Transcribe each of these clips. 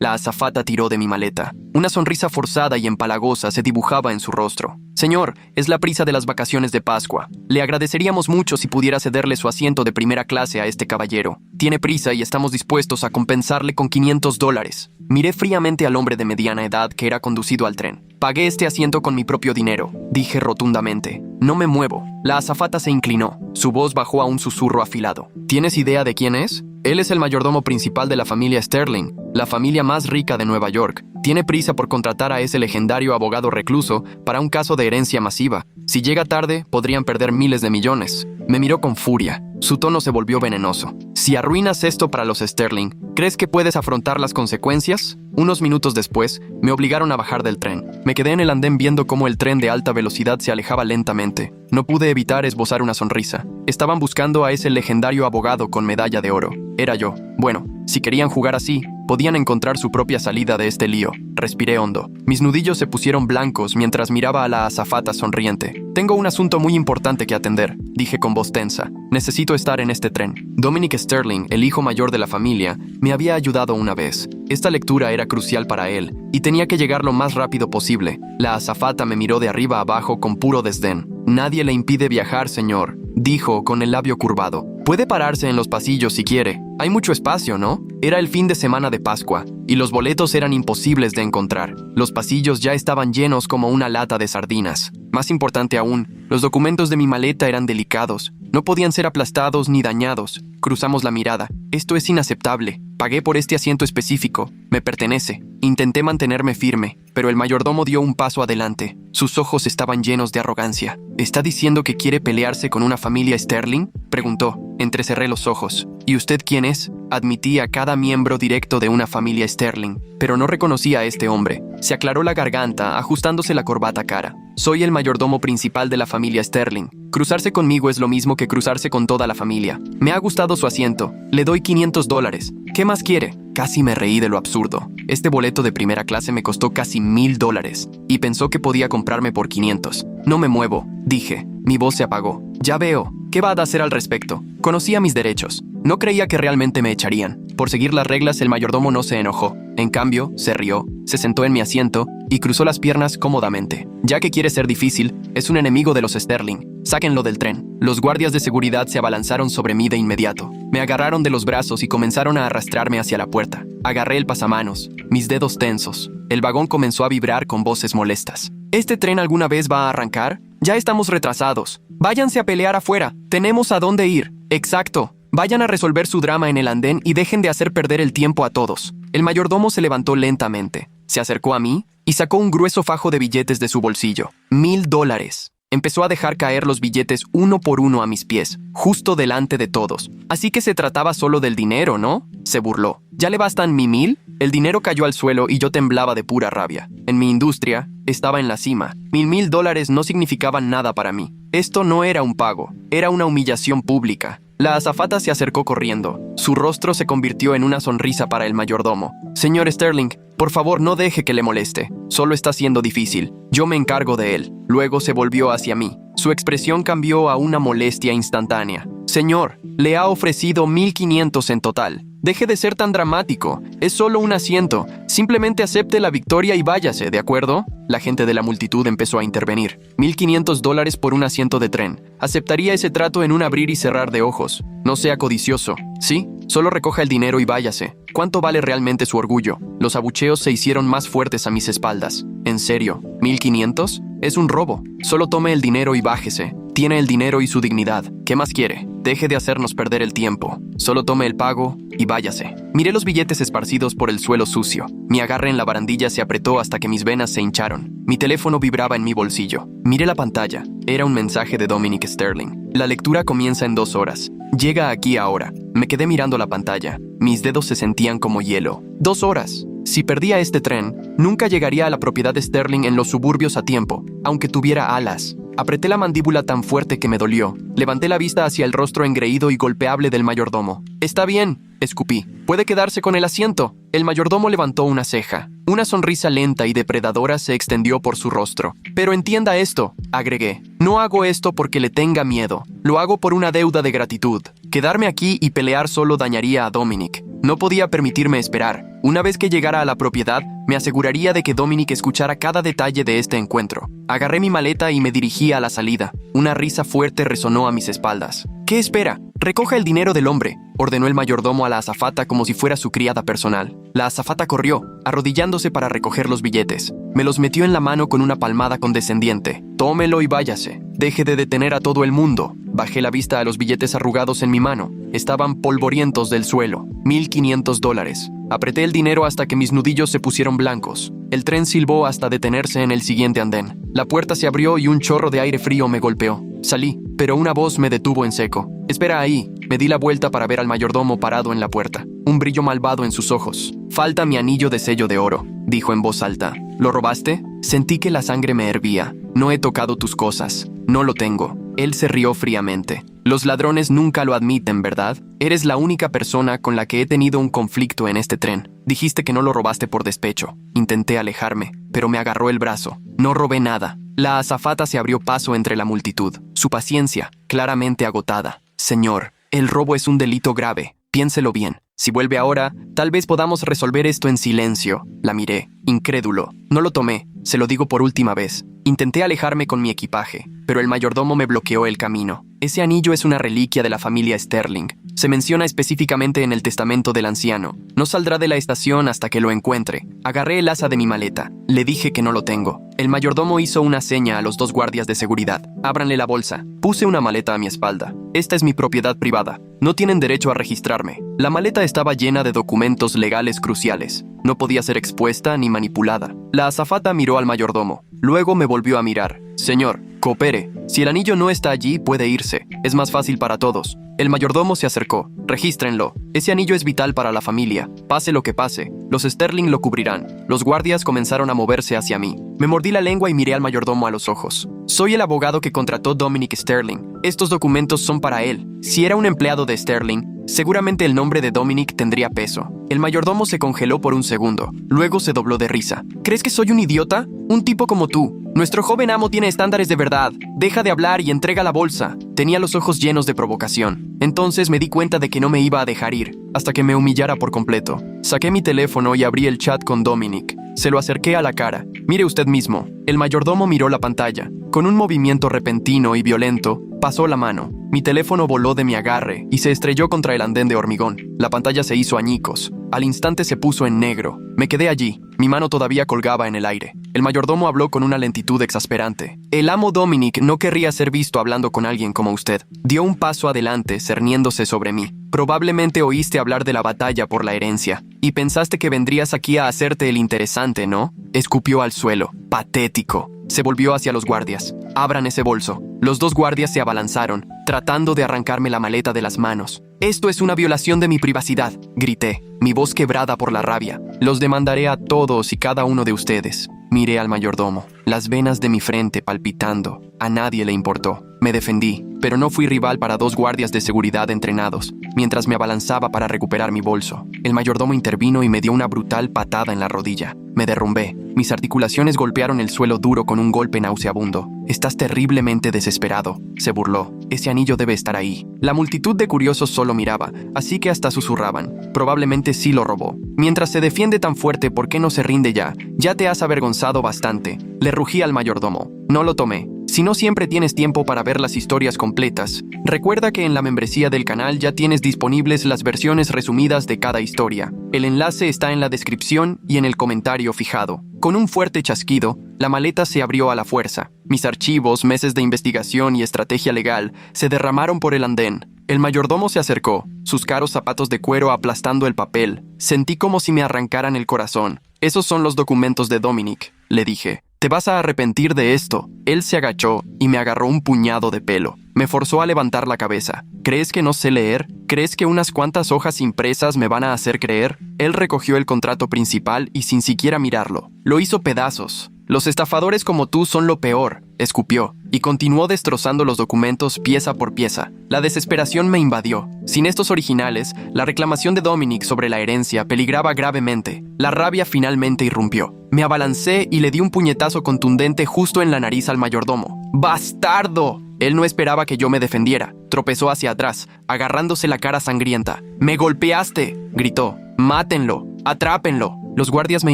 La azafata tiró de mi maleta. Una sonrisa forzada y empalagosa se dibujaba en su rostro. Señor, es la prisa de las vacaciones de Pascua. Le agradeceríamos mucho si pudiera cederle su asiento de primera clase a este caballero. Tiene prisa y estamos dispuestos a compensarle con $500. Miré fríamente al hombre de mediana edad que era conducido al tren. Pagué este asiento con mi propio dinero, dije rotundamente. No me muevo. La azafata se inclinó. Su voz bajó a un susurro afilado. ¿Tienes idea de quién es? Él es el mayordomo principal de la familia Sterling, la familia más rica de Nueva York. Tiene prisa por contratar a ese legendario abogado recluso para un caso de herencia masiva. Si llega tarde, podrían perder miles de millones. Me miró con furia. Su tono se volvió venenoso. Si arruinas esto para los Sterling, ¿crees que puedes afrontar las consecuencias? Unos minutos después, me obligaron a bajar del tren. Me quedé en el andén viendo cómo el tren de alta velocidad se alejaba lentamente. No pude evitar esbozar una sonrisa. Estaban buscando a ese legendario abogado con medalla de oro. Era yo. Bueno, si querían jugar así, podían encontrar su propia salida de este lío. Respiré hondo. Mis nudillos se pusieron blancos mientras miraba a la azafata sonriente. Tengo un asunto muy importante que atender, dije con voz tensa. Necesito estar en este tren. Dominic Sterling, el hijo mayor de la familia, me había ayudado una vez. Esta lectura era crucial para él, y tenía que llegar lo más rápido posible. La azafata me miró de arriba a abajo con puro desdén. Nadie le impide viajar, señor, dijo con el labio curvado. Puede pararse en los pasillos si quiere. Hay mucho espacio, ¿no? Era el fin de semana de Pascua, y los boletos eran imposibles de encontrar. Los pasillos ya estaban llenos como una lata de sardinas. Más importante aún, los documentos de mi maleta eran delicados. No podían ser aplastados ni dañados. Cruzamos la mirada. Esto es inaceptable. Pagué por este asiento específico. Me pertenece. Intenté mantenerme firme, pero el mayordomo dio un paso adelante. Sus ojos estaban llenos de arrogancia. ¿Está diciendo que quiere pelearse con una familia Sterling?, preguntó. Entrecerré los ojos. ¿Y usted quién es? Admití a cada miembro directo de una familia Sterling, pero no reconocí a este hombre. Se aclaró la garganta, ajustándose la corbata cara. Soy el mayordomo principal de la familia Sterling. Cruzarse conmigo es lo mismo que cruzarse con toda la familia. Me ha gustado su asiento. Le doy $500. ¿Qué más quiere? Casi me reí de lo absurdo. Este boleto de primera clase me costó casi $1,000 y pensó que podía comprarme por 500. No me muevo, dije. Mi voz se apagó. Ya veo. ¿Qué va a hacer al respecto? Conocía mis derechos. No creía que realmente me echarían. Por seguir las reglas, el mayordomo no se enojó. En cambio, se rió, se sentó en mi asiento y cruzó las piernas cómodamente. Ya que quiere ser difícil, es un enemigo de los Sterling. Sáquenlo del tren. Los guardias de seguridad se abalanzaron sobre mí de inmediato. Me agarraron de los brazos y comenzaron a arrastrarme hacia la puerta. Agarré el pasamanos, mis dedos tensos. El vagón comenzó a vibrar con voces molestas. ¿Este tren alguna vez va a arrancar? Ya estamos retrasados. Váyanse a pelear afuera. Tenemos a dónde ir. Exacto. Vayan a resolver su drama en el andén y dejen de hacer perder el tiempo a todos. El mayordomo se levantó lentamente. Se acercó a mí y sacó un grueso fajo de billetes de su bolsillo. $1,000. Empezó a dejar caer los billetes uno por uno a mis pies, justo delante de todos. Así que se trataba solo del dinero, ¿no? Se burló. ¿Ya le bastan mi 1,000? El dinero cayó al suelo y yo temblaba de pura rabia. En mi industria, estaba en la cima. $1,000 no significaban nada para mí. Esto no era un pago, era una humillación pública. La azafata se acercó corriendo. Su rostro se convirtió en una sonrisa para el mayordomo. Señor Sterling, por favor no deje que le moleste. Solo está siendo difícil. Yo me encargo de él. Luego se volvió hacia mí. Su expresión cambió a una molestia instantánea. Señor, le ha ofrecido 1,500 en total. Deje de ser tan dramático. Es solo un asiento. Simplemente acepte la victoria y váyase, ¿de acuerdo? La gente de la multitud empezó a intervenir. $1,500 por un asiento de tren. Aceptaría ese trato en un abrir y cerrar de ojos. No sea codicioso. ¿Sí? Solo recoja el dinero y váyase. ¿Cuánto vale realmente su orgullo? Los abucheos se hicieron más fuertes a mis espaldas. ¿En serio? ¿1,500? Es un robo. Solo tome el dinero y bájese. Tiene el dinero y su dignidad. ¿Qué más quiere? Deje de hacernos perder el tiempo. Solo tome el pago y váyase. Miré los billetes esparcidos por el suelo sucio. Mi agarre en la barandilla se apretó hasta que mis venas se hincharon. Mi teléfono vibraba en mi bolsillo. Miré la pantalla. Era un mensaje de Dominic Sterling. La lectura comienza en 2 horas. Llega aquí ahora. Me quedé mirando la pantalla. Mis dedos se sentían como hielo. 2 horas. Si perdía este tren, nunca llegaría a la propiedad de Sterling en los suburbios a tiempo, aunque tuviera alas. Apreté la mandíbula tan fuerte que me dolió. Levanté la vista hacia el rostro engreído y golpeable del mayordomo. «Está bien», escupí. «Puede quedarse con el asiento». El mayordomo levantó una ceja. Una sonrisa lenta y depredadora se extendió por su rostro. «Pero entienda esto», agregué. «No hago esto porque le tenga miedo. Lo hago por una deuda de gratitud. Quedarme aquí y pelear solo dañaría a Dominic. No podía permitirme esperar. Una vez que llegara a la propiedad, me aseguraría de que Dominic escuchara cada detalle de este encuentro. Agarré mi maleta y me dirigí a la salida. Una risa fuerte resonó a mis espaldas. ¿Qué espera? Recoja el dinero del hombre, ordenó el mayordomo a la azafata como si fuera su criada personal. La azafata corrió, arrodillándose para recoger los billetes. Me los metió en la mano con una palmada condescendiente. Tómelo y váyase. Deje de detener a todo el mundo. Bajé la vista a los billetes arrugados en mi mano. Estaban polvorientos del suelo. $1,500. Apreté el dinero hasta que mis nudillos se pusieron blancos. El tren silbó hasta detenerse en el siguiente andén. La puerta se abrió y un chorro de aire frío me golpeó. Salí, pero una voz me detuvo en seco. «Espera ahí». Me di la vuelta para ver al mayordomo parado en la puerta. Un brillo malvado en sus ojos. «Falta mi anillo de sello de oro», dijo en voz alta. «¿Lo robaste?» Sentí que la sangre me hervía. «No he tocado tus cosas. No lo tengo». Él se rió fríamente. «Los ladrones nunca lo admiten, ¿verdad? Eres la única persona con la que he tenido un conflicto en este tren. Dijiste que no lo robaste por despecho». Intenté alejarme, pero me agarró el brazo. «No robé nada». La azafata se abrió paso entre la multitud. Su paciencia, claramente agotada. «Señor, el robo es un delito grave. Piénselo bien. Si vuelve ahora, tal vez podamos resolver esto en silencio». La miré, incrédulo. No lo tomé, se lo digo por última vez. Intenté alejarme con mi equipaje, pero el mayordomo me bloqueó el camino. Ese anillo es una reliquia de la familia Sterling. Se menciona específicamente en el testamento del anciano. No saldrá de la estación hasta que lo encuentre. Agarré el asa de mi maleta. Le dije que no lo tengo. El mayordomo hizo una seña a los 2 guardias de seguridad. «Ábranle la bolsa». Puse una maleta a mi espalda. «Esta es mi propiedad privada. No tienen derecho a registrarme». La maleta estaba llena de documentos legales cruciales. No podía ser expuesta ni manipulada. La azafata miró al mayordomo. Luego me volvió a mirar. «Señor, coopere. Si el anillo no está allí, puede irse. Es más fácil para todos». El mayordomo se acercó. «Regístrenlo. Ese anillo es vital para la familia. Pase lo que pase, los Sterling lo cubrirán». Los guardias comenzaron a moverse hacia mí. Me mordí la lengua y miré al mayordomo a los ojos. «Soy el abogado que contrató Dominic Sterling. Estos documentos son para él. Si era un empleado de Sterling, seguramente el nombre de Dominic tendría peso». El mayordomo se congeló por un segundo. Luego se dobló de risa. «¿Crees que soy un idiota? Un tipo como tú. Nuestro joven amo tiene estándares de verdad. Deja de hablar y entrega la bolsa». Tenía los ojos llenos de provocación. Entonces me di cuenta de que no me iba a dejar ir, hasta que me humillara por completo. Saqué mi teléfono y abrí el chat con Dominic. Se lo acerqué a la cara. «Mire usted mismo». El mayordomo miró la pantalla. Con un movimiento repentino y violento, pasó la mano. Mi teléfono voló de mi agarre y se estrelló contra el andén de hormigón. La pantalla se hizo añicos. Al instante se puso en negro. Me quedé allí. Mi mano todavía colgaba en el aire. El mayordomo habló con una lentitud exasperante. «El amo Dominic no querría ser visto hablando con alguien como usted». Dio un paso adelante, cerniéndose sobre mí. «Probablemente oíste hablar de la batalla por la herencia. Y pensaste que vendrías aquí a hacerte el interesante, ¿no?». Escupió al suelo. «Patético». Se volvió hacia los guardias. «Abran ese bolso». Los 2 guardias se abalanzaron, tratando de arrancarme la maleta de las manos. «Esto es una violación de mi privacidad», grité, mi voz quebrada por la rabia. «Los demandaré a todos y cada uno de ustedes». Miré al mayordomo, las venas de mi frente palpitando. A nadie le importó. Me defendí, pero no fui rival para 2 guardias de seguridad entrenados, mientras me abalanzaba para recuperar mi bolso. El mayordomo intervino y me dio una brutal patada en la rodilla. Me derrumbé. Mis articulaciones golpearon el suelo duro con un golpe nauseabundo. «Estás terriblemente desesperado», se burló. «Ese anillo debe estar ahí». La multitud de curiosos solo miraba, así que hasta susurraban. «Probablemente sí lo robó. Mientras se defiende tan fuerte, ¿por qué no se rinde ya? Ya te has avergonzado bastante». Le rugí al mayordomo. «No lo tomé. Si no siempre tienes tiempo para ver las historias completas, recuerda que en la membresía del canal ya tienes disponibles las versiones resumidas de cada historia. El enlace está en la descripción y en el comentario fijado». Con un fuerte chasquido, la maleta se abrió a la fuerza. Mis archivos, meses de investigación y estrategia legal se derramaron por el andén. El mayordomo se acercó, sus caros zapatos de cuero aplastando el papel. Sentí como si me arrancaran el corazón. «Esos son los documentos de Dominic», le dije. «Te vas a arrepentir de esto». Él se agachó y me agarró un puñado de pelo. Me forzó a levantar la cabeza. «¿Crees que no sé leer? ¿Crees que unas cuantas hojas impresas me van a hacer creer?». Él recogió el contrato principal y sin siquiera mirarlo, lo hizo pedazos. «Los estafadores como tú son lo peor», escupió, y continuó destrozando los documentos pieza por pieza. La desesperación me invadió. Sin estos originales, la reclamación de Dominic sobre la herencia peligraba gravemente. La rabia finalmente irrumpió. Me abalancé y le di un puñetazo contundente justo en la nariz al mayordomo. «¡Bastardo!», Él no esperaba que yo me defendiera. Tropezó hacia atrás, agarrándose la cara sangrienta. «¡Me golpeaste!», gritó. «¡Mátenlo! ¡Atrápenlo!». Los guardias me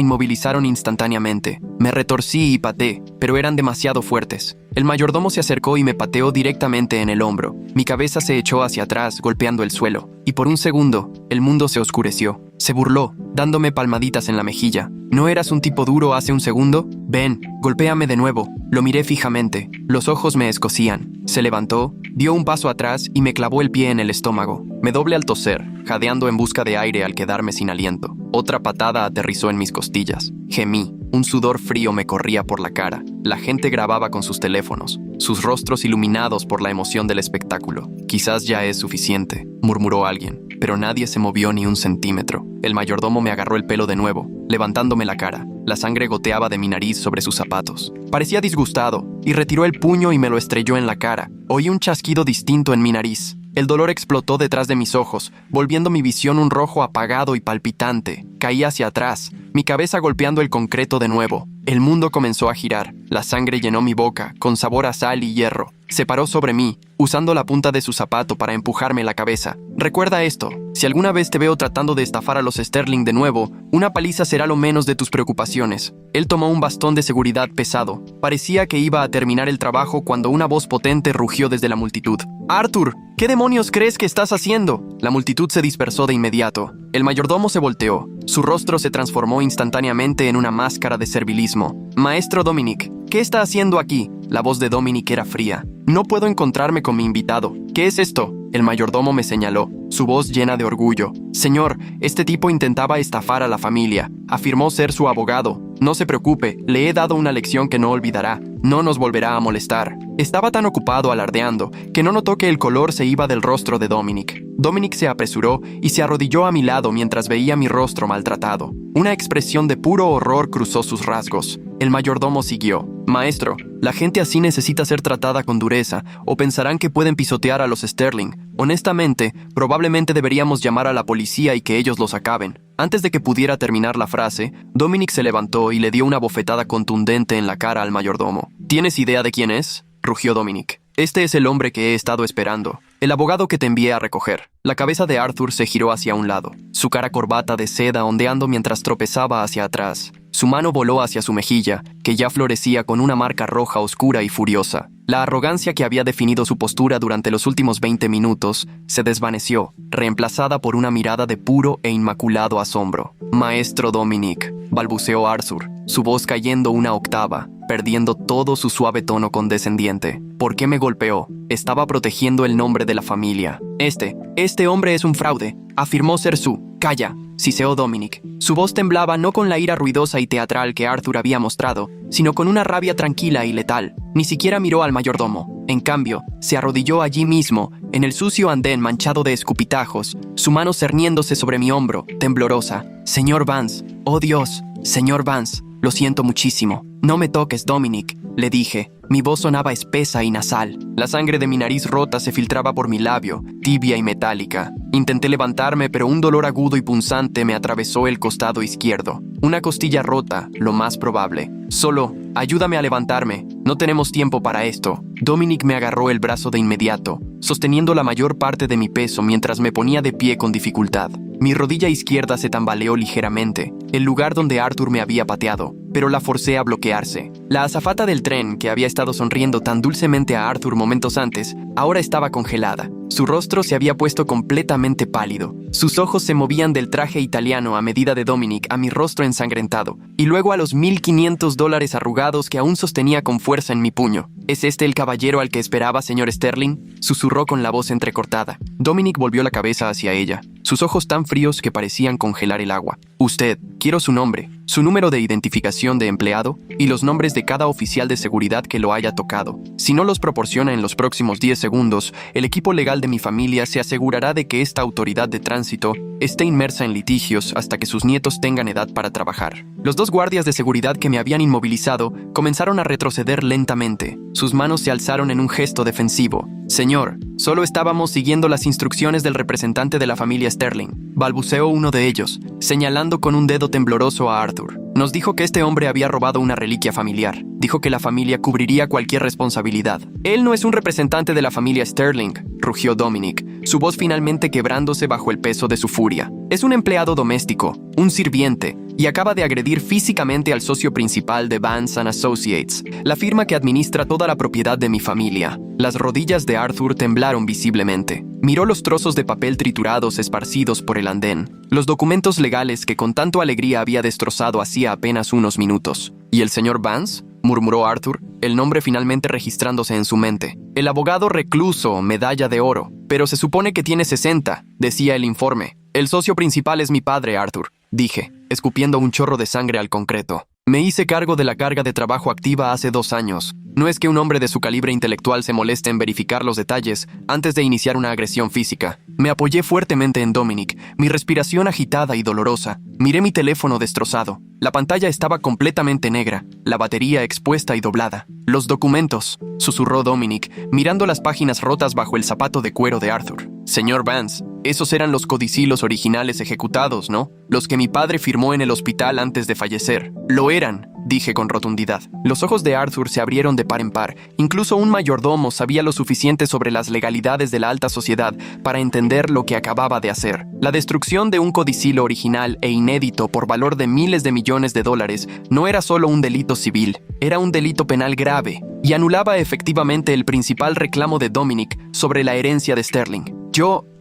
inmovilizaron instantáneamente. Me retorcí y pateé, pero eran demasiado fuertes. El mayordomo se acercó y me pateó directamente en el hombro. Mi cabeza se echó hacia atrás, golpeando el suelo. Y por un segundo, el mundo se oscureció. Se burló, dándome palmaditas en la mejilla. ¿No eras un tipo duro hace un segundo? Ven, golpéame de nuevo. Lo miré fijamente. Los ojos me escocían. Se levantó, dio un paso atrás y me clavó el pie en el estómago. Me doblé al toser, jadeando en busca de aire al quedarme sin aliento. Otra patada aterrizó en mis costillas. Gemí. Un sudor frío me corría por la cara. La gente grababa con sus teléfonos, sus rostros iluminados por la emoción del espectáculo. «Quizás ya es suficiente», murmuró alguien, pero nadie se movió ni un centímetro. El mayordomo me agarró el pelo de nuevo, levantándome la cara. La sangre goteaba de mi nariz sobre sus zapatos. Parecía disgustado, y retiró el puño y me lo estrelló en la cara. Oí un chasquido distinto en mi nariz. El dolor explotó detrás de mis ojos, volviendo mi visión un rojo apagado y palpitante. Caí hacia atrás, mi cabeza golpeando el concreto de nuevo. El mundo comenzó a girar. La sangre llenó mi boca, con sabor a sal y hierro. Se paró sobre mí, usando la punta de su zapato para empujarme la cabeza. «Recuerda esto. Si alguna vez te veo tratando de estafar a los Sterling de nuevo, una paliza será lo menos de tus preocupaciones». Él tomó un bastón de seguridad pesado. Parecía que iba a terminar el trabajo cuando una voz potente rugió desde la multitud. «Arthur, ¿qué demonios crees que estás haciendo?». La multitud se dispersó de inmediato. El mayordomo se volteó. Su rostro se transformó instantáneamente en una máscara de servilismo. «Maestro Dominic, ¿qué está haciendo aquí?». La voz de Dominic era fría. «No puedo encontrarme con mi invitado. ¿Qué es esto?». El mayordomo me señaló, su voz llena de orgullo. «Señor, este tipo intentaba estafar a la familia. Afirmó ser su abogado. No se preocupe, le he dado una lección que no olvidará. No nos volverá a molestar». Estaba tan ocupado alardeando que no notó que el color se iba del rostro de Dominic. Dominic se apresuró y se arrodilló a mi lado mientras veía mi rostro maltratado. Una expresión de puro horror cruzó sus rasgos. El mayordomo siguió. «Maestro, la gente así necesita ser tratada con dureza, o pensarán que pueden pisotear a los Sterling. Honestamente, probablemente deberíamos llamar a la policía y que ellos los acaben». Antes de que pudiera terminar la frase, Dominic se levantó y le dio una bofetada contundente en la cara al mayordomo. «¿Tienes idea de quién es?», rugió Dominic. «Este es el hombre que he estado esperando, el abogado que te envié a recoger». La cabeza de Arthur se giró hacia un lado, su cara corbata de seda ondeando mientras tropezaba hacia atrás. Su mano voló hacia su mejilla, que ya florecía con una marca roja oscura y furiosa. La arrogancia que había definido su postura durante los últimos 20 minutos se desvaneció, reemplazada por una mirada de puro e inmaculado asombro. «Maestro Dominic», balbuceó Arthur, su voz cayendo una octava, perdiendo todo su suave tono condescendiente. «¿Por qué me golpeó? Estaba protegiendo el nombre de la familia». Este hombre es un fraude», afirmó ser su. «Calla», siseó Dominic. Su voz temblaba no con la ira ruidosa y teatral que Arthur había mostrado, sino con una rabia tranquila y letal. Ni siquiera miró al mayordomo. En cambio, se arrodilló allí mismo, en el sucio andén manchado de escupitajos, su mano cerniéndose sobre mi hombro, temblorosa. «Señor Vance, oh Dios, señor Vance, lo siento muchísimo. No me toques, Dominic», le dije. Mi voz sonaba espesa y nasal. La sangre de mi nariz rota se filtraba por mi labio, tibia y metálica. Intenté levantarme, pero un dolor agudo y punzante me atravesó el costado izquierdo. Una costilla rota, lo más probable. «Solo, ayúdame a levantarme. No tenemos tiempo para esto». Dominic me agarró el brazo de inmediato, sosteniendo la mayor parte de mi peso mientras me ponía de pie con dificultad. Mi rodilla izquierda se tambaleó ligeramente, el lugar donde Arthur me había pateado, pero la forcé a bloquearse. La azafata del tren, que había estado sonriendo tan dulcemente a Arthur momentos antes, ahora estaba congelada. Su rostro se había puesto completamente pálido. Sus ojos se movían del traje italiano a medida de Dominic a mi rostro ensangrentado, y luego a los $1,500 arrugados que aún sostenía con fuerza en mi puño. «¿Es este el caballero al que esperaba, señor Sterling?», susurró con la voz entrecortada. Dominic volvió la cabeza hacia ella, sus ojos tan fríos que parecían congelar el agua. «Usted, quiero su nombre, su número de identificación de empleado y los nombres de cada oficial de seguridad que lo haya tocado. Si no los proporciona en los próximos 10 segundos, el equipo legal de mi familia se asegurará de que esta autoridad de tránsito esté inmersa en litigios hasta que sus nietos tengan edad para trabajar». Los dos guardias de seguridad que me habían inmovilizado comenzaron a retroceder lentamente. Sus manos se alzaron en un gesto defensivo. «Señor, solo estábamos siguiendo las instrucciones del representante de la familia Sterling», balbuceó uno de ellos, señalando con un dedo tembloroso a Arthur. Nos dijo que este hombre había robado una reliquia familiar. Dijo que la familia cubriría cualquier responsabilidad. Él no es un representante de la familia Sterling, rugió Dominic, su voz finalmente quebrándose bajo el peso de su furia. Es un empleado doméstico, un sirviente, y acaba de agredir físicamente al socio principal de Vance & Associates, la firma que administra toda la propiedad de mi familia. Las rodillas de Arthur temblaron visiblemente. Miró los trozos de papel triturados esparcidos por el andén, los documentos legales que con tanto alegría había destrozado hacía apenas unos minutos. ¿Y el señor Vance?, murmuró Arthur, el nombre finalmente registrándose en su mente. El abogado recluso, medalla de oro. Pero se supone que tiene 60, decía el informe. El socio principal es mi padre, Arthur, dije, escupiendo un chorro de sangre al concreto. Me hice cargo de la carga de trabajo activa hace 2 años. No es que un hombre de su calibre intelectual se moleste en verificar los detalles antes de iniciar una agresión física. Me apoyé fuertemente en Dominic, mi respiración agitada y dolorosa. Miré mi teléfono destrozado. La pantalla estaba completamente negra, la batería expuesta y doblada. Los documentos, susurró Dominic, mirando las páginas rotas bajo el zapato de cuero de Arthur. Señor Vance, esos eran los codicillos originales ejecutados, ¿no? Los que mi padre firmó en el hospital antes de fallecer. Lo eran, dije con rotundidad. Los ojos de Arthur se abrieron de par en par. Incluso un mayordomo sabía lo suficiente sobre las legalidades de la alta sociedad para entender lo que acababa de hacer. La destrucción de un codicilo original e inédito por valor de miles de millones de dólares no era solo un delito civil, era un delito penal grave y anulaba efectivamente el principal reclamo de Dominic sobre la herencia de Sterling.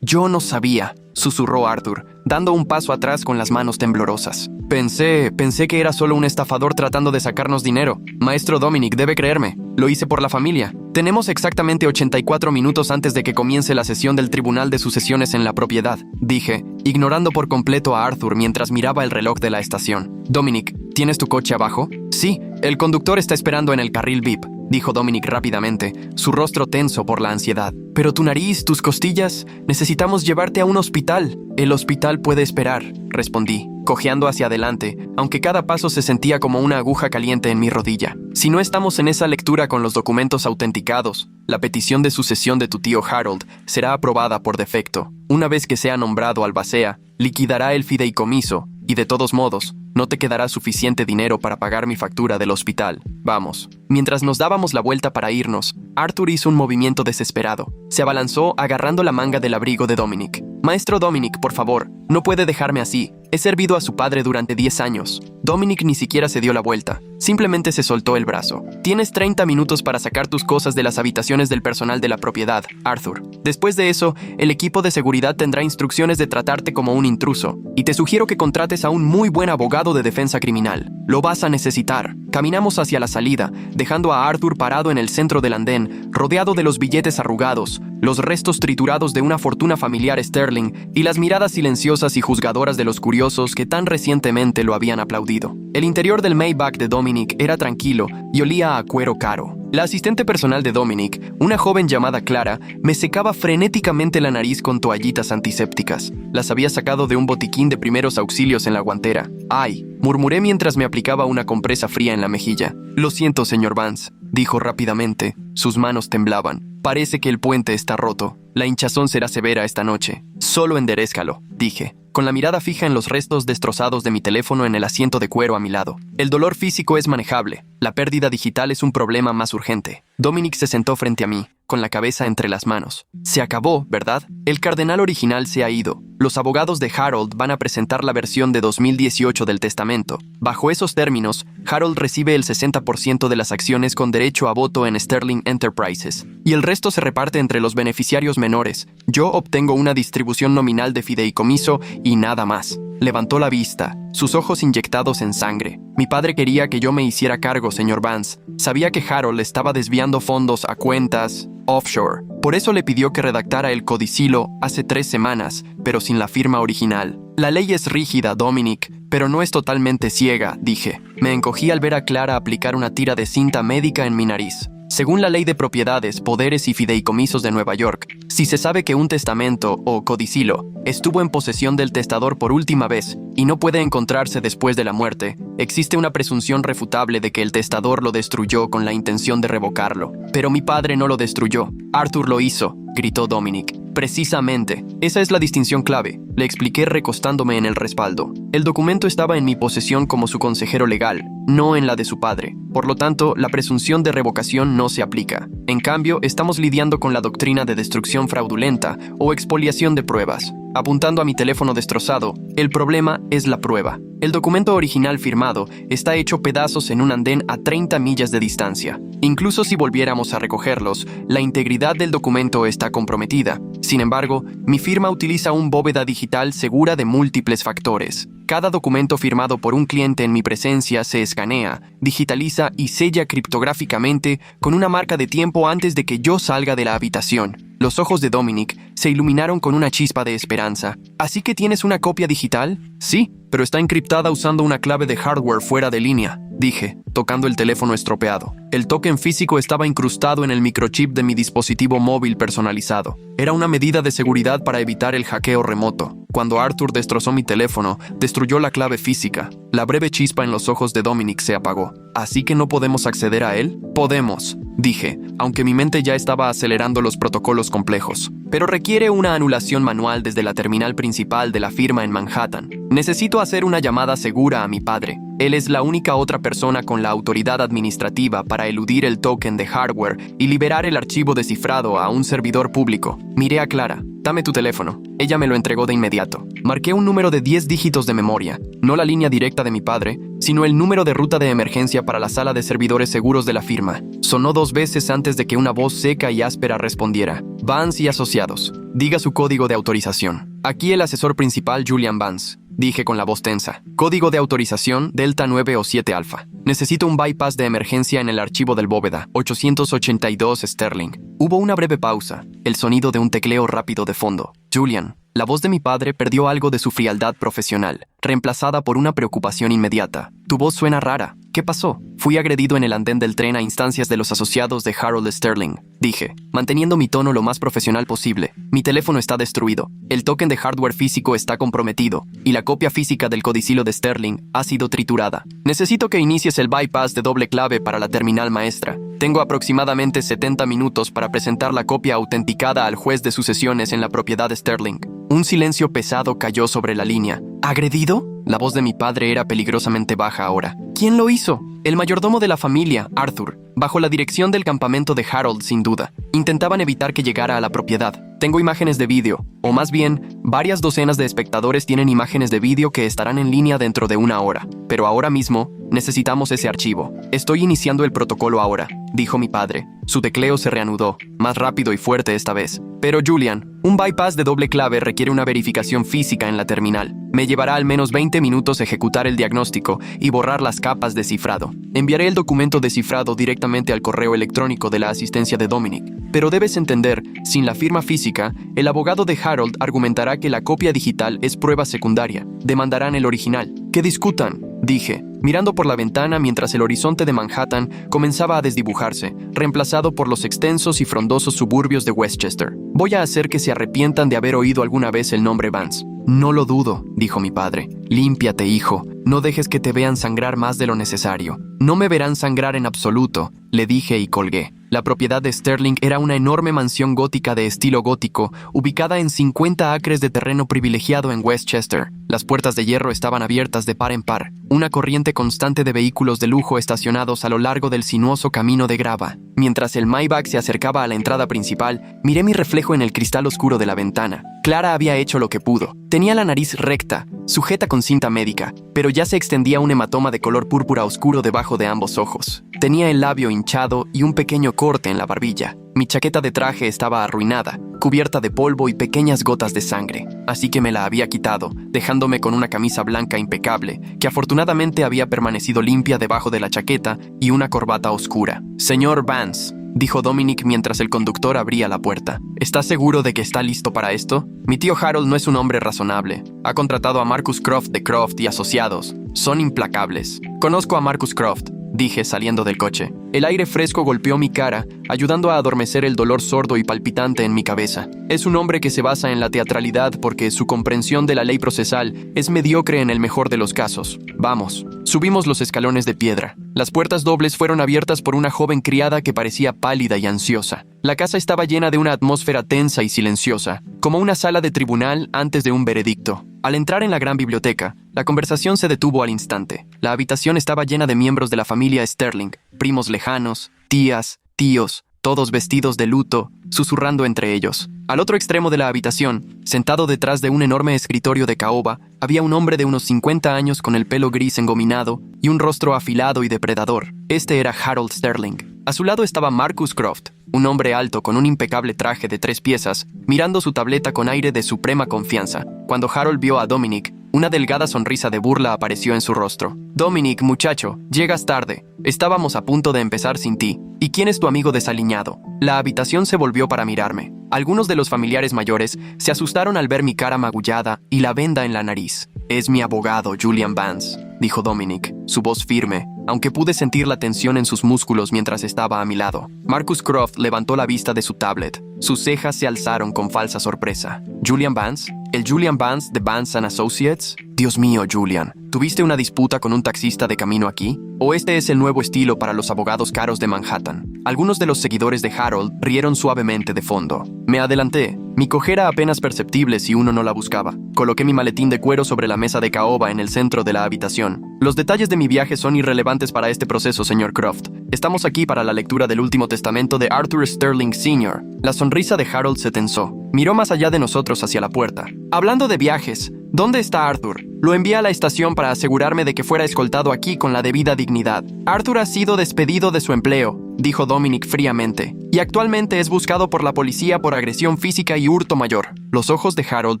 Yo no sabía, susurró Arthur, dando un paso atrás con las manos temblorosas. Pensé que era solo un estafador tratando de sacarnos dinero. Maestro Dominic debe creerme. Lo hice por la familia. Tenemos exactamente 84 minutos antes de que comience la sesión del Tribunal de Sucesiones en la propiedad, dije, ignorando por completo a Arthur mientras miraba el reloj de la estación. Dominic, ¿tienes tu coche abajo? Sí, el conductor está esperando en el carril VIP, dijo Dominic rápidamente, su rostro tenso por la ansiedad. Pero tu nariz, tus costillas, necesitamos llevarte a un hospital. El hospital puede esperar, respondí, cojeando hacia adelante, aunque cada paso se sentía como una aguja caliente en mi rodilla. Si no estamos en esa lectura con los documentos autenticados, la petición de sucesión de tu tío Harold será aprobada por defecto. Una vez que sea nombrado albacea, liquidará el fideicomiso, y de todos modos, no te quedará suficiente dinero para pagar mi factura del hospital. Vamos. Mientras nos dábamos la vuelta para irnos, Arthur hizo un movimiento desesperado. Se abalanzó agarrando la manga del abrigo de Dominic. Maestro Dominic, por favor, no puede dejarme así. He servido a su padre durante 10 años. Dominic ni siquiera se dio la vuelta. Simplemente se soltó el brazo. Tienes 30 minutos para sacar tus cosas de las habitaciones del personal de la propiedad, Arthur. Después de eso, el equipo de seguridad tendrá instrucciones de tratarte como un intruso. Y te sugiero que contrates a un muy buen abogado de defensa criminal. Lo vas a necesitar. Caminamos hacia la salida, dejando a Arthur parado en el centro del andén, rodeado de los billetes arrugados, los restos triturados de una fortuna familiar Sterling y las miradas silenciosas y juzgadoras de los curiosos que tan recientemente lo habían aplaudido. El interior del Maybach de Dominic era tranquilo y olía a cuero caro. La asistente personal de Dominic, una joven llamada Clara, me secaba frenéticamente la nariz con toallitas antisépticas. Las había sacado de un botiquín de primeros auxilios en la guantera. ¡Ay!, murmuré mientras me aplicaba una compresa fría en la mejilla. Lo siento, señor Vance, dijo rápidamente. Sus manos temblaban. Parece que el puente está roto. La hinchazón será severa esta noche. Solo enderézcalo, dije, con la mirada fija en los restos destrozados de mi teléfono en el asiento de cuero a mi lado. El dolor físico es manejable. La pérdida digital es un problema más urgente. Dominic se sentó frente a mí, con la cabeza entre las manos. Se acabó, ¿verdad? El cardenal original se ha ido. Los abogados de Harold van a presentar la versión de 2018 del testamento. Bajo esos términos, Harold recibe el 60% de las acciones con derecho a voto en Sterling Enterprises, y el resto se reparte entre los beneficiarios menores. Yo obtengo una distribución nominal de fideicomiso y nada más. Levantó la vista, sus ojos inyectados en sangre. Mi padre quería que yo me hiciera cargo, señor Vance. Sabía que Harold estaba desviando fondos a cuentas offshore. Por eso le pidió que redactara el codicilo hace 3 semanas, pero sin la firma original. La ley es rígida, Dominic, pero no es totalmente ciega, dije. Me encogí al ver a Clara aplicar una tira de cinta médica en mi nariz. Según la Ley de Propiedades, Poderes y Fideicomisos de Nueva York, si se sabe que un testamento o codicilo estuvo en posesión del testador por última vez y no puede encontrarse después de la muerte, existe una presunción refutable de que el testador lo destruyó con la intención de revocarlo. Pero mi padre no lo destruyó. Arthur lo hizo, gritó Dominic. Precisamente, esa es la distinción clave. le expliqué recostándome en el respaldo. El documento estaba en mi posesión como su consejero legal, no en la de su padre. Por lo tanto, la presunción de revocación no se aplica. En cambio, estamos lidiando con la doctrina de destrucción fraudulenta o expoliación de pruebas. Apuntando a mi teléfono destrozado, el problema es la prueba. El documento original firmado está hecho pedazos en un andén a 30 millas de distancia. Incluso si volviéramos a recogerlos, la integridad del documento está comprometida. Sin embargo, mi firma utiliza un bóveda digital segura de múltiples factores. Cada documento firmado por un cliente en mi presencia se escanea, digitaliza y sella criptográficamente con una marca de tiempo antes de que yo salga de la habitación. Los ojos de Dominic se iluminaron con una chispa de esperanza. ¿Así que tienes una copia digital? Sí, pero está encriptada usando una clave de hardware fuera de línea, dije, tocando el teléfono estropeado. El token físico estaba incrustado en el microchip de mi dispositivo móvil personalizado. Era una medida de seguridad para evitar el hackeo remoto. Cuando Arthur destrozó mi teléfono, destruyó la clave física. La breve chispa en los ojos de Dominic se apagó. ¿Así que no podemos acceder a él? Podemos, dije, aunque mi mente ya estaba acelerando los protocolos complejos. Pero requiere una anulación manual desde la terminal principal de la firma en Manhattan. Necesito hacer una llamada segura a mi padre. Él es la única otra persona con la autoridad administrativa para eludir el token de hardware y liberar el archivo descifrado a un servidor público. Miré a Clara. Dame tu teléfono. Ella me lo entregó de inmediato. Marqué un número de 10 dígitos de memoria, no la línea directa de mi padre, sino el número de ruta de emergencia para la sala de servidores seguros de la firma. Sonó 2 veces antes de que una voz seca y áspera respondiera. Vance y asociados. Diga su código de autorización. Aquí el asesor principal Julian Vance, dije con la voz tensa. Código de autorización Delta 9 o 7 Alfa. Necesito un bypass de emergencia en el archivo del bóveda, 882 Sterling. Hubo una breve pausa, el sonido de un tecleo rápido de fondo. Julian. La voz de mi padre perdió algo de su frialdad profesional, reemplazada por una preocupación inmediata. Tu voz suena rara. ¿Qué pasó? Fui agredido en el andén del tren a instancias de los asociados de Harold Sterling, dije, manteniendo mi tono lo más profesional posible. Mi teléfono está destruido, el token de hardware físico está comprometido, y la copia física del codicilo de Sterling ha sido triturada. Necesito que inicies el bypass de doble clave para la terminal maestra. Tengo aproximadamente 70 minutos para presentar la copia autenticada al juez de sucesiones en la propiedad de Sterling. Un silencio pesado cayó sobre la línea. ¿Agredido? La voz de mi padre era peligrosamente baja ahora. ¿Quién lo hizo? El mayordomo de la familia, Arthur, bajo la dirección del campamento de Harold, sin duda. Intentaban evitar que llegara a la propiedad. Tengo imágenes de vídeo, o más bien, varias docenas de espectadores tienen imágenes de vídeo que estarán en línea dentro de 1 hora. Pero ahora mismo, necesitamos ese archivo. Estoy iniciando el protocolo ahora, dijo mi padre. Su tecleo se reanudó, más rápido y fuerte esta vez. Pero Julian, un bypass de doble clave requiere una verificación física en la terminal. Me llevará al menos 20 minutos ejecutar el diagnóstico y borrar las capas de cifrado. Enviaré el documento descifrado directamente al correo electrónico de la asistencia de Dominic. Pero debes entender, sin la firma física, el abogado de Harold argumentará que la copia digital es prueba secundaria. Demandarán el original. ¡Que discutan!, dije, mirando por la ventana mientras el horizonte de Manhattan comenzaba a desdibujarse, reemplazado por los extensos y frondosos suburbios de Westchester. Voy a hacer que se arrepientan de haber oído alguna vez el nombre Vance. No lo dudo, dijo mi padre. Límpiate, hijo. No dejes que te vean sangrar más de lo necesario. No me verán sangrar en absoluto, le dije y colgué. La propiedad de Sterling era una enorme mansión gótica de estilo gótico, ubicada en 50 acres de terreno privilegiado en Westchester. Las puertas de hierro estaban abiertas de par en par, una corriente constante de vehículos de lujo estacionados a lo largo del sinuoso camino de grava. Mientras el Maybach se acercaba a la entrada principal, miré mi reflejo en el cristal oscuro de la ventana. Clara había hecho lo que pudo. Tenía la nariz recta, sujeta con cinta médica, pero ya se extendía un hematoma de color púrpura oscuro debajo de ambos ojos. Tenía el labio hinchado y un pequeño corte en la barbilla. Mi chaqueta de traje estaba arruinada, cubierta de polvo y pequeñas gotas de sangre, así que me la había quitado, dejándome con una camisa blanca impecable, que afortunadamente había permanecido limpia debajo de la chaqueta, y una corbata oscura. «Señor Vance», dijo Dominic mientras el conductor abría la puerta. ¿Está seguro de que está listo para esto? Mi tío Harold no es un hombre razonable. Ha contratado a Marcus Croft de Croft y Asociados. Son implacables. Conozco a Marcus Croft, dije saliendo del coche. El aire fresco golpeó mi cara, ayudando a adormecer el dolor sordo y palpitante en mi cabeza. Es un hombre que se basa en la teatralidad porque su comprensión de la ley procesal es mediocre en el mejor de los casos. Vamos. Subimos los escalones de piedra. Las puertas dobles fueron abiertas por una joven criada que parecía pálida y ansiosa. La casa estaba llena de una atmósfera tensa y silenciosa, como una sala de tribunal antes de un veredicto. Al entrar en la gran biblioteca, la conversación se detuvo al instante. La habitación estaba llena de miembros de la familia Sterling, primos lejanos, tías, tíos, todos vestidos de luto, susurrando entre ellos. Al otro extremo de la habitación, sentado detrás de un enorme escritorio de caoba, había un hombre de unos 50 años con el pelo gris engominado y un rostro afilado y depredador. Este era Harold Sterling. A su lado estaba Marcus Croft, un hombre alto con un impecable traje de 3 piezas, mirando su tableta con aire de suprema confianza. Cuando Harold vio a Dominic, una delgada sonrisa de burla apareció en su rostro. «Dominic, muchacho, llegas tarde. Estábamos a punto de empezar sin ti. ¿Y quién es tu amigo desaliñado?» La habitación se volvió para mirarme. Algunos de los familiares mayores se asustaron al ver mi cara magullada y la venda en la nariz. «Es mi abogado, Julian Vance», dijo Dominic, su voz firme, aunque pude sentir la tensión en sus músculos mientras estaba a mi lado. Marcus Croft levantó la vista de su tablet. Sus cejas se alzaron con falsa sorpresa. «¿Julian Vance? ¿El Julian Vance de Vance & Associates? Dios mío, Julian, ¿tuviste una disputa con un taxista de camino aquí? ¿O este es el nuevo estilo para los abogados caros de Manhattan?» Algunos de los seguidores de Harold rieron suavemente de fondo. Me adelanté. Mi cojera apenas perceptible si uno no la buscaba. Coloqué mi maletín de cuero sobre la mesa de caoba en el centro de la habitación. Los detalles de mi viaje son irrelevantes para este proceso, señor Croft. Estamos aquí para la lectura del último testamento de Arthur Sterling Sr. La sonrisa de Harold se tensó. Miró más allá de nosotros hacia la puerta. Hablando de viajes, ¿dónde está Arthur? Lo envié a la estación para asegurarme de que fuera escoltado aquí con la debida dignidad. Arthur ha sido despedido de su empleo, dijo Dominic fríamente, y actualmente es buscado por la policía por agresión física y hurto mayor. Los ojos de Harold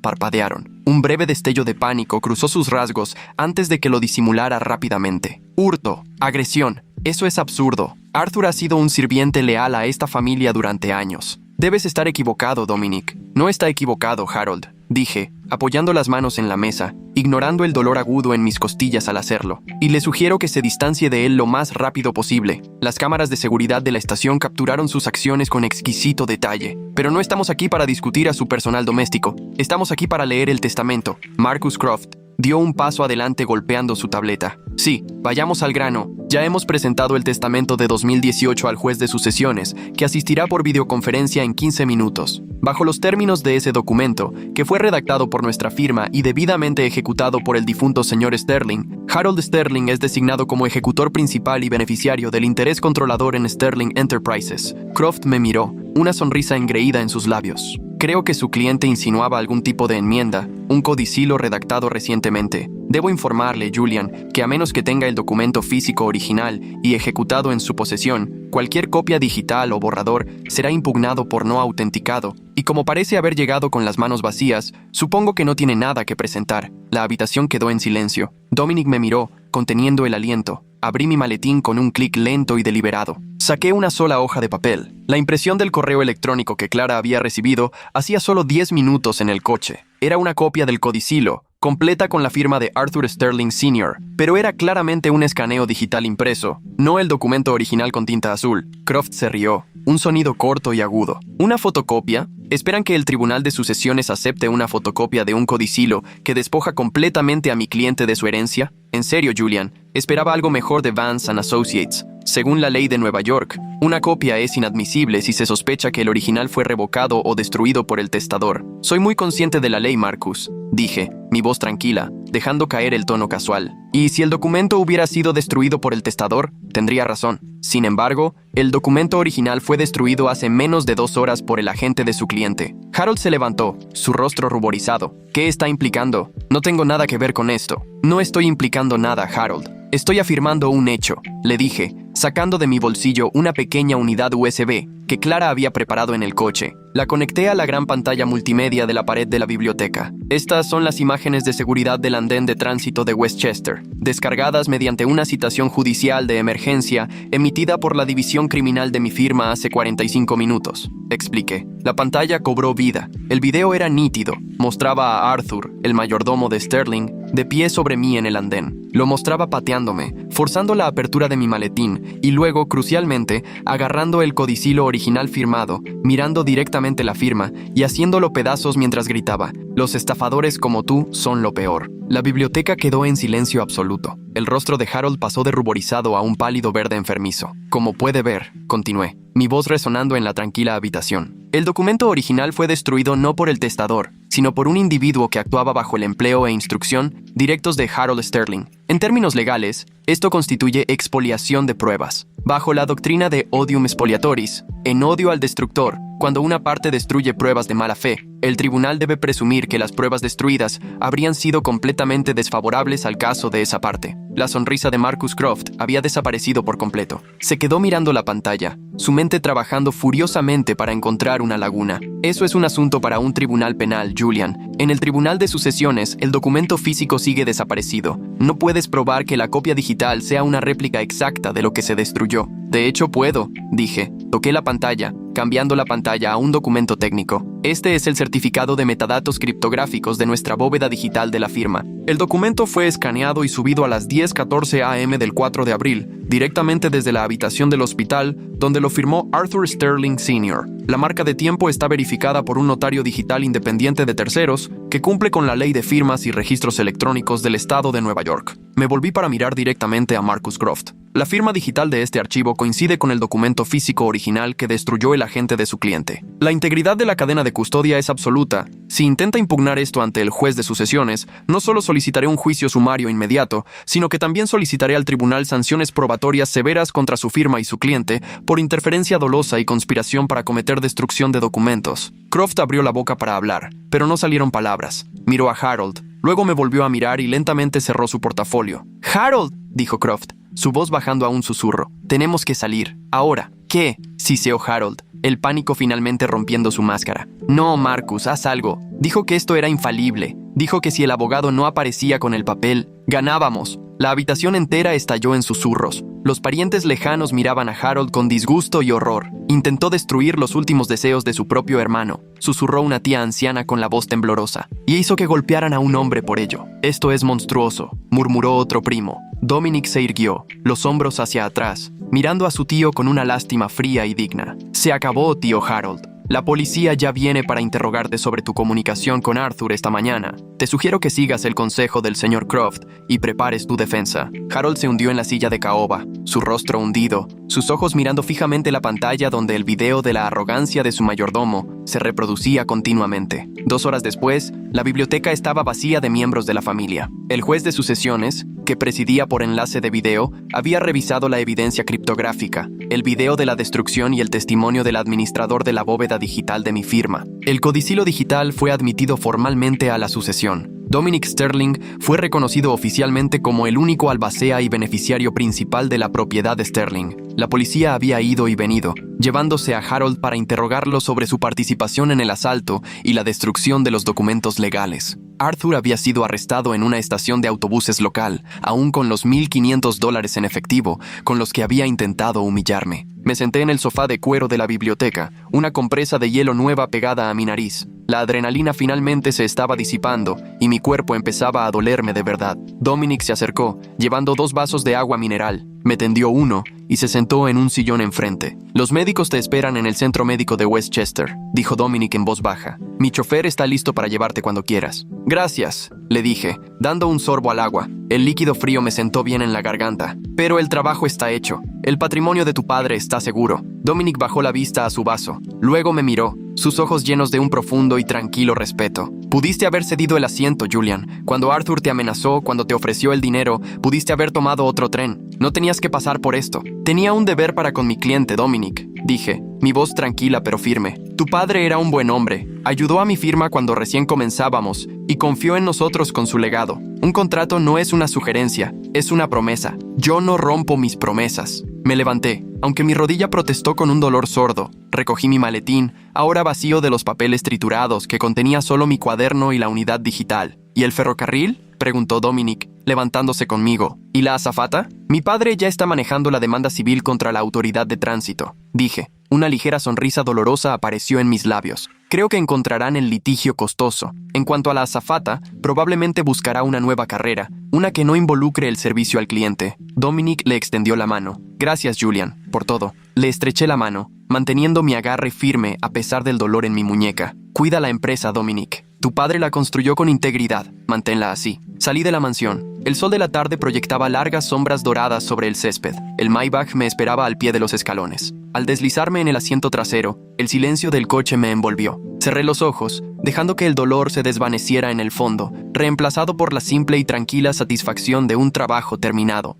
parpadearon. Un breve destello de pánico cruzó sus rasgos antes de que lo disimulara rápidamente. Hurto, agresión, eso es absurdo. Arthur ha sido un sirviente leal a esta familia durante años. Debes estar equivocado, Dominic. No está equivocado, Harold, dije, apoyando las manos en la mesa, ignorando el dolor agudo en mis costillas al hacerlo, y le sugiero que se distancie de él lo más rápido posible. Las cámaras de seguridad de la estación capturaron sus acciones con exquisito detalle, pero no estamos aquí para discutir a su personal doméstico, estamos aquí para leer el testamento. Marcus Croft dio un paso adelante golpeando su tableta. Sí, vayamos al grano. Ya hemos presentado el testamento de 2018 al juez de sucesiones, que asistirá por videoconferencia en 15 minutos. Bajo los términos de ese documento, que fue redactado por nuestra firma y debidamente ejecutado por el difunto señor Sterling, Harold Sterling es designado como ejecutor principal y beneficiario del interés controlador en Sterling Enterprises. Croft me miró, una sonrisa engreída en sus labios. Creo que su cliente insinuaba algún tipo de enmienda, un codicilo redactado recientemente. Debo informarle, Julian, que a menos que tenga el documento físico original y ejecutado en su posesión, cualquier copia digital o borrador será impugnado por no autenticado, y como parece haber llegado con las manos vacías, supongo que no tiene nada que presentar. La habitación quedó en silencio. Dominic me miró, conteniendo el aliento. Abrí mi maletín con un clic lento y deliberado. Saqué una sola hoja de papel. La impresión del correo electrónico que Clara había recibido hacía solo 10 minutos en el coche. Era una copia del codicilo, completa con la firma de Arthur Sterling Sr., pero era claramente un escaneo digital impreso, no el documento original con tinta azul. Croft se rió, un sonido corto y agudo. ¿Una fotocopia? ¿Esperan que el tribunal de sucesiones acepte una fotocopia de un codicilo que despoja completamente a mi cliente de su herencia? En serio, Julian, esperaba algo mejor de Vance & Associates. Según la ley de Nueva York, una copia es inadmisible si se sospecha que el original fue revocado o destruido por el testador. Soy muy consciente de la ley, Marcus, dije, mi voz tranquila, dejando caer el tono casual. Y si el documento hubiera sido destruido por el testador, tendría razón. Sin embargo, el documento original fue destruido hace menos de 2 horas por el agente de su cliente. Harold se levantó, su rostro ruborizado. ¿Qué está implicando? No tengo nada que ver con esto. No estoy implicando nada, Harold. Estoy afirmando un hecho, le dije, sacando de mi bolsillo una pequeña unidad USB que Clara había preparado en el coche. La conecté a la gran pantalla multimedia de la pared de la biblioteca. Estas son las imágenes de seguridad del andén de tránsito de Westchester, descargadas mediante una citación judicial de emergencia emitida por la división criminal de mi firma hace 45 minutos. Expliqué. La pantalla cobró vida. El video era nítido. Mostraba a Arthur, el mayordomo de Sterling, de pie sobre mí en el andén. Lo mostraba pateándome, forzando la apertura de mi maletín y luego, crucialmente, agarrando el codicilo original firmado, mirando directamente la firma y haciéndolo pedazos mientras gritaba: «Los estafadores como tú son lo peor». La biblioteca quedó en silencio absoluto. El rostro de Harold pasó de ruborizado a un pálido verde enfermizo. «Como puede ver», continué, mi voz resonando en la tranquila habitación, «el documento original fue destruido no por el testador, sino por un individuo que actuaba bajo el empleo e instrucción directos de Harold Sterling. En términos legales, esto constituye expoliación de pruebas. Bajo la doctrina de odium spoliatoris, en odio al destructor, cuando una parte destruye pruebas de mala fe, el tribunal debe presumir que las pruebas destruidas habrían sido completamente desfavorables al caso de esa parte». La sonrisa de Marcus Croft había desaparecido por completo. Se quedó mirando la pantalla, su mente trabajando furiosamente para encontrar una laguna. «Eso es un asunto para un tribunal penal, Julian. En el tribunal de sucesiones, el documento físico sigue desaparecido. No puedes probar que la copia digital sea una réplica exacta de lo que se destruyó». «De hecho, puedo», dije. Toqué la pantalla, cambiando la pantalla a un documento técnico. «Este es el certificado de metadatos criptográficos de nuestra bóveda digital de la firma». El documento fue escaneado y subido a las 10:14 a.m. del 4 de abril, directamente desde la habitación del hospital, donde lo firmó Arthur Sterling Sr. La marca de tiempo está verificada por un notario digital independiente de terceros que cumple con la ley de firmas y registros electrónicos del estado de Nueva York. Me volví para mirar directamente a Marcus Croft. La firma digital de este archivo coincide con el documento físico original que destruyó el agente de su cliente. La integridad de la cadena de custodia es absoluta. Si intenta impugnar esto ante el juez de sucesiones, no solo solicitaré un juicio sumario inmediato, sino que también solicitaré al tribunal sanciones probatorias severas contra su firma y su cliente por interferencia dolosa y conspiración para cometer destrucción de documentos. Croft abrió la boca para hablar, pero no salieron palabras. Miró a Harold, luego me volvió a mirar y lentamente cerró su portafolio. «Harold», dijo Croft, su voz bajando a un susurro. «Tenemos que salir. Ahora». «¿Qué?», siseó Harold, el pánico finalmente rompiendo su máscara. «No, Marcus, haz algo». Dijo que esto era infalible. Dijo que si el abogado no aparecía con el papel, ganábamos. La habitación entera estalló en susurros. Los parientes lejanos miraban a Harold con disgusto y horror. Intentó destruir los últimos deseos de su propio hermano, susurró una tía anciana con la voz temblorosa, y hizo que golpearan a un hombre por ello. «Esto es monstruoso», murmuró otro primo. Dominic se irguió, los hombros hacia atrás, mirando a su tío con una lástima fría y digna. «Se acabó, tío Harold. La policía ya viene para interrogarte sobre tu comunicación con Arthur esta mañana. Te sugiero que sigas el consejo del señor Croft y prepares tu defensa». Harold se hundió en la silla de caoba, su rostro hundido, sus ojos mirando fijamente la pantalla donde el video de la arrogancia de su mayordomo se reproducía continuamente. 2 horas después, la biblioteca estaba vacía de miembros de la familia. El juez de sucesiones, que presidía por enlace de video, había revisado la evidencia criptográfica, el video de la destrucción y el testimonio del administrador de la bóveda digital de mi firma. El codicilo digital fue admitido formalmente a la sucesión. Dominic Sterling fue reconocido oficialmente como el único albacea y beneficiario principal de la propiedad de Sterling. La policía había ido y venido, llevándose a Harold para interrogarlo sobre su participación en el asalto y la destrucción de los documentos legales. Arthur había sido arrestado en una estación de autobuses local, aún con los $1,500 en efectivo, con los que había intentado humillarme. Me senté en el sofá de cuero de la biblioteca, una compresa de hielo nueva pegada a mi nariz. La adrenalina finalmente se estaba disipando y mi cuerpo empezaba a dolerme de verdad. Dominic se acercó, llevando 2 vasos de agua mineral. Me tendió uno y se sentó en un sillón enfrente. «Los médicos te esperan en el centro médico de Westchester», dijo Dominic en voz baja. «Mi chofer está listo para llevarte cuando quieras». «Gracias», le dije, dando un sorbo al agua. El líquido frío me sentó bien en la garganta. «Pero el trabajo está hecho. El patrimonio de tu padre está seguro». Dominic bajó la vista a su vaso. Luego me miró, sus ojos llenos de un profundo y tranquilo respeto. «Pudiste haber cedido el asiento, Julian. Cuando Arthur te amenazó, cuando te ofreció el dinero, pudiste haber tomado otro tren. No tenías que pasar por esto». «Tenía un deber para con mi cliente, Dominic», dije, mi voz tranquila pero firme. «Tu padre era un buen hombre. Ayudó a mi firma cuando recién comenzábamos y confió en nosotros con su legado. Un contrato no es una sugerencia, es una promesa. Yo no rompo mis promesas». Me levanté, aunque mi rodilla protestó con un dolor sordo. Recogí mi maletín, ahora vacío de los papeles triturados que contenía solo mi cuaderno y la unidad digital. «¿Y el ferrocarril?», preguntó Dominic, levantándose conmigo. «¿Y la azafata?». «Mi padre ya está manejando la demanda civil contra la autoridad de tránsito», dije. Una ligera sonrisa dolorosa apareció en mis labios. Creo que encontrarán el litigio costoso. En cuanto a la azafata, probablemente buscará una nueva carrera, una que no involucre el servicio al cliente. Dominic le extendió la mano. Gracias, Julian, por todo. Le estreché la mano, manteniendo mi agarre firme a pesar del dolor en mi muñeca. Cuida la empresa, Dominic. Tu padre la construyó con integridad. Manténla así. Salí de la mansión. El sol de la tarde proyectaba largas sombras doradas sobre el césped. El Maybach me esperaba al pie de los escalones. Al deslizarme en el asiento trasero, el silencio del coche me envolvió. Cerré los ojos, dejando que el dolor se desvaneciera en el fondo, reemplazado por la simple y tranquila satisfacción de un trabajo terminado.